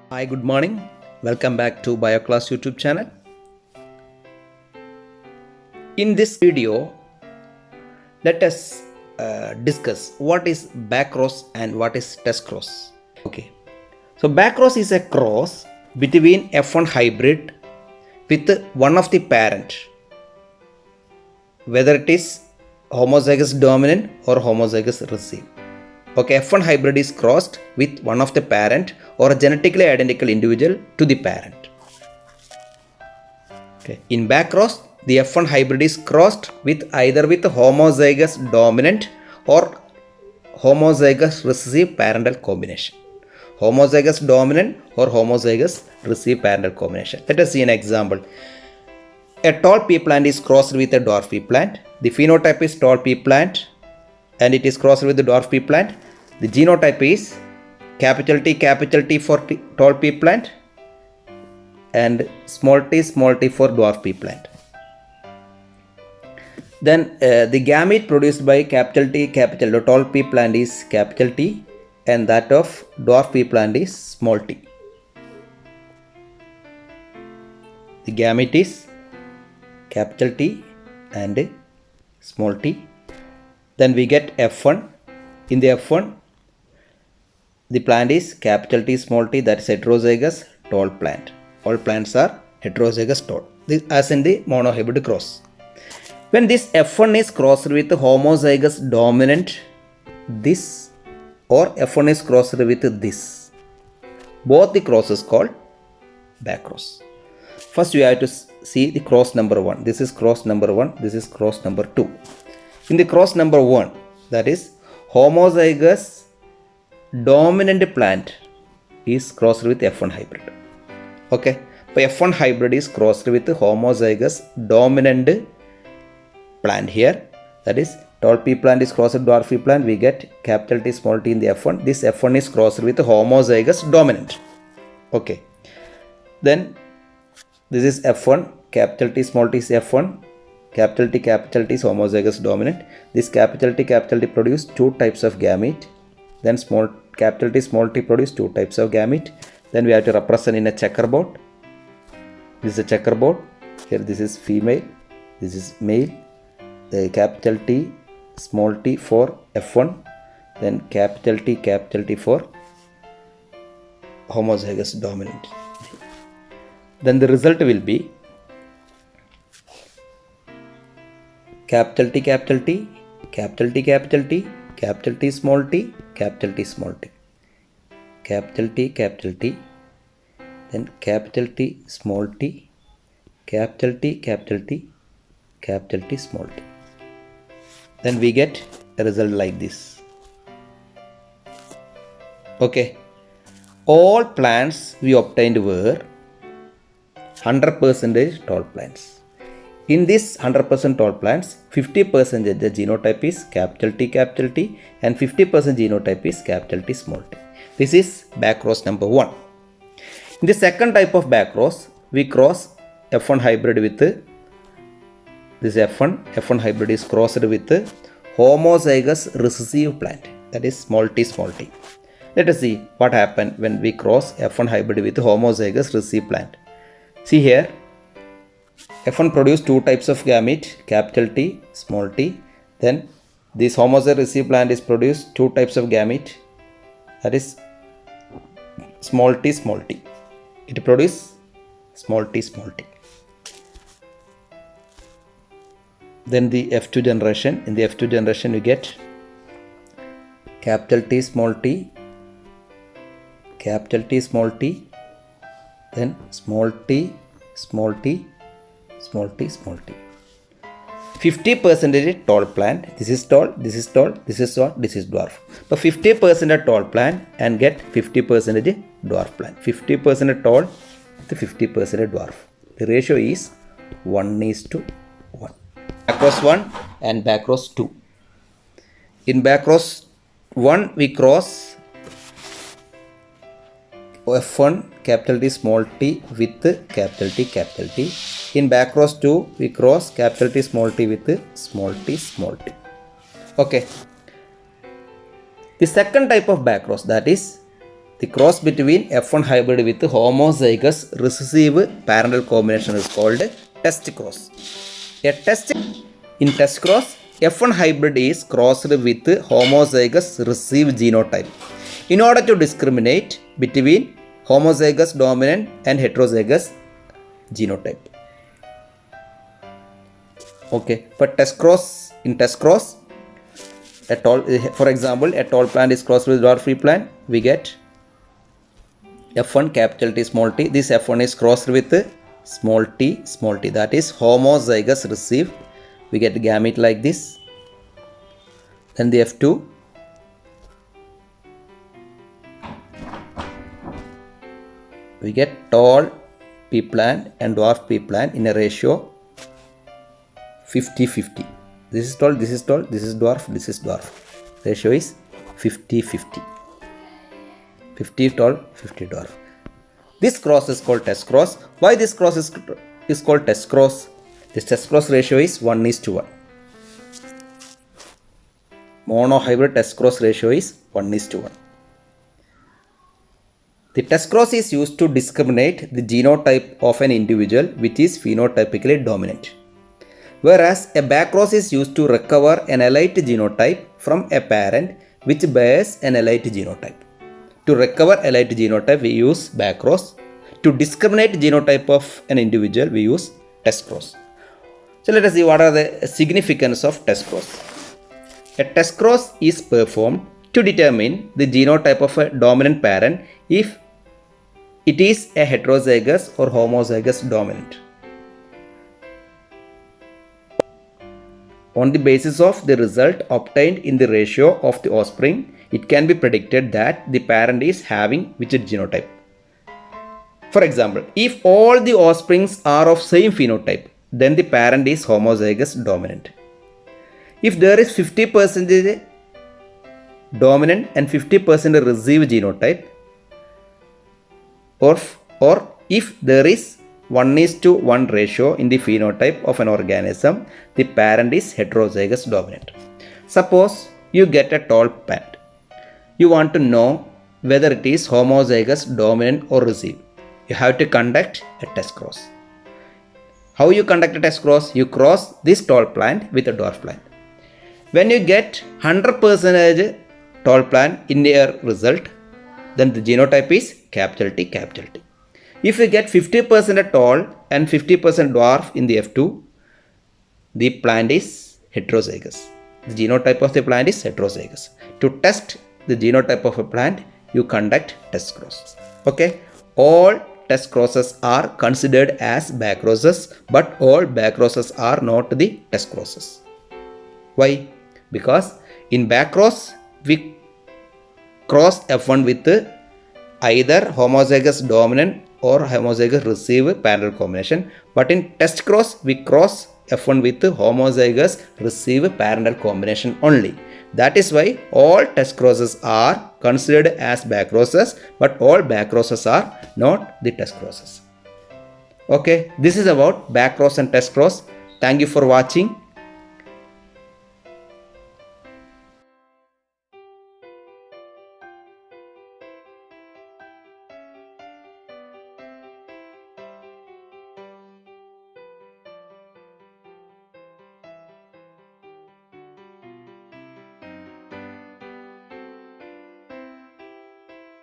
Hi, good morning. Welcome back to BioClass YouTube channel. In this video, let us discuss what is backcross and what is test cross. Okay, so backcross is a cross between F1 hybrid with one of the parent, whether it is homozygous dominant or homozygous recessive. Okay, F1 hybrid is crossed with one of the parent or a genetically identical individual to the parent. Okay. In backcross, the F1 hybrid is crossed with either with homozygous dominant or homozygous recessive parental combination. Homozygous dominant or homozygous recessive parental combination. Let us see an example. A tall pea plant is crossed with a dwarf pea plant. The phenotype is tall pea plant and it is crossed with the dwarf pea plant. The genotype is capital T for tall pea plant and small t for dwarf pea plant. Then the gamete produced by capital T tall pea plant is capital T and that of dwarf pea plant is small t. The gamete is capital T and small t. Then we get F1. In the F1, the plant is capital T small t, that is heterozygous tall plant. All plants are heterozygous tall, this as in the monohybrid cross. When this F1 is crossed with homozygous dominant this or F1 is crossed with this, both the crosses called backcross. First we have to see the cross number 1. This is cross number 1, this is cross number 2. In the cross number 1, that is homozygous dominant plant is crossed with F1 hybrid. Okay, so F1 hybrid is crossed with homozygous dominant plant here. That is tall pea plant is crossed with dwarf pea plant. We get capital T small t in the F1. This F1 is crossed with homozygous dominant. Okay, then this is F1. Capital T small t is F1. Capital T is homozygous dominant. This capital T produce two types of gamete. Then capital T small t produce two types of gamete. Then we have to represent in a checkerboard. This is a checkerboard. Here this is female, this is male. The capital T small t for F1. Then capital T for homozygous dominant. Then the result will be capital T, capital T, capital T, capital T, capital T small t, capital T small t, capital T, then capital T small t, capital T, capital T, capital T small t. Then we get a result like this. Okay, all plants we obtained were 100% tall plants. In this 100% tall plants, 50% the genotype is capital T and 50% genotype is capital T small t. This is backcross number 1. In the second type of backcross, we cross F1 hybrid with this F1 hybrid is crossed with homozygous recessive plant, that is small t. Let us see what happened when we cross F1 hybrid with homozygous recessive plant. See here, F1 produce two types of gamete, capital T, small t. Then this homozygous recessive plant is produced two types of gamete, that is small t. It produces small t. Then the F2 generation. In the F2 generation, you get capital T small t, capital T small t, then small t. 50% tall plant. This is tall, this is tall, this is short, this is dwarf. But 50% tall plant and get 50% dwarf plant. 50% tall to 50% dwarf. The ratio is 1:1. Backcross 1 and backcross 2. In backcross 1, we cross F1 capital T small t with capital T. In backcross 2, we cross capital T small t with small t. Okay. The second type of backcross, that is The cross between F1 hybrid with homozygous recessive parental combination is called test cross. In test cross, F1 hybrid is crossed with homozygous recessive genotype. In order to discriminate between homozygous dominant and heterozygous genotype. Okay, for in test cross, for example, a tall plant is crossed with dwarf tree plant, we get F1 capital T small t. This F1 is crossed with small t, that is homozygous recessive. We get gamete like this. Then the F2, we get tall pea plant and dwarf pea plant in a ratio 50-50. This is tall, this is tall, this is dwarf, this is dwarf. Ratio is 50-50. 50 tall, 50 dwarf. This cross is called test cross. Why this cross is called test cross? This test cross ratio is 1:1. Monohybrid test cross ratio is 1:1. The test cross is used to discriminate the genotype of an individual which is phenotypically dominant. Whereas a backcross is used to recover an elite genotype from a parent which bears an elite genotype. To recover elite genotype, we use backcross. To discriminate genotype of an individual, we use test cross. So let us see what are the significance of test cross. A test cross is performed to determine the genotype of a dominant parent if it is a heterozygous or homozygous dominant. On the basis of the result obtained in the ratio of the offspring, it can be predicted that the parent is having which genotype. For example, if all the offsprings are of same phenotype, then the parent is homozygous dominant. If there is 50% dominant and 50% recessive genotype, or if there is 1:1 ratio in the phenotype of an organism, the parent is heterozygous dominant. Suppose you get a tall plant. You want to know whether it is homozygous dominant or recessive. You have to conduct a test cross. How you conduct a test cross? You cross this tall plant with a dwarf plant. When you get 100% tall plant in your result, then the genotype is capital T, capital T. If you get 50% tall and 50% dwarf in the F2, the plant is heterozygous. The genotype of the plant is heterozygous. To test the genotype of a plant, you conduct test cross. Okay, all test crosses are considered as back crosses, but all back crosses are not the test crosses. Why? Because in back cross, we cross F1 with either homozygous dominant or homozygous recessive parental combination, but in test cross, we cross F1 with homozygous recessive parental combination only. That is why all test crosses are considered as back crosses, but all back crosses are not the test crosses. Okay, this is about back cross and test cross. Thank you for watching.